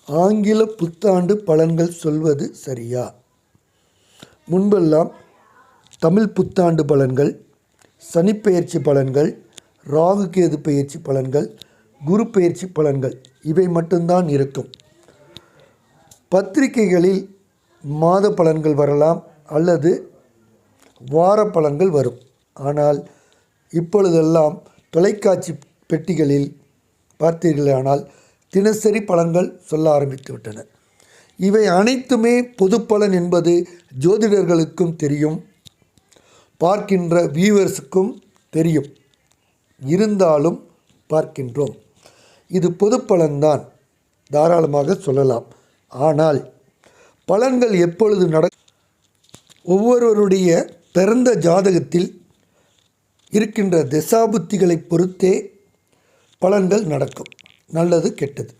ஆங்கில புத்தாண்டு பலன்கள் சொல்வது சரியா? முன்பெல்லாம் தமிழ் புத்தாண்டு பலன்கள், சனிப்பெயர்ச்சி பலன்கள், ராகு கேது பெயர்ச்சி பலன்கள், குரு பெயர்ச்சி பலன்கள் இவை மட்டும்தான் இருக்கும். பத்திரிகைகளில் மாத பலன்கள் வரலாம் அல்லது வார பலன்கள் வரும். ஆனால் இப்பொழுதெல்லாம் தொலைக்காட்சி பெட்டிகளில் பார்த்தீர்களானால் தினசரி பலன்கள் சொல்ல ஆரம்பித்து விட்டன. இவை அனைத்துமே பொது பலன் என்பது ஜோதிடர்களுக்கும் தெரியும், பார்க்கின்ற வியூவர்ஸுக்கும் தெரியும். இருந்தாலும் பார்க்கின்றோம். இது பொது பலன்தான், தாராளமாக சொல்லலாம். ஆனால் பலன்கள் எப்பொழுது ஒவ்வொருவருடைய பிறந்த ஜாதகத்தில் இருக்கின்ற திசாபுத்திகளை பொறுத்தே பலன்கள் நடக்கும், நல்லது கெட்டது.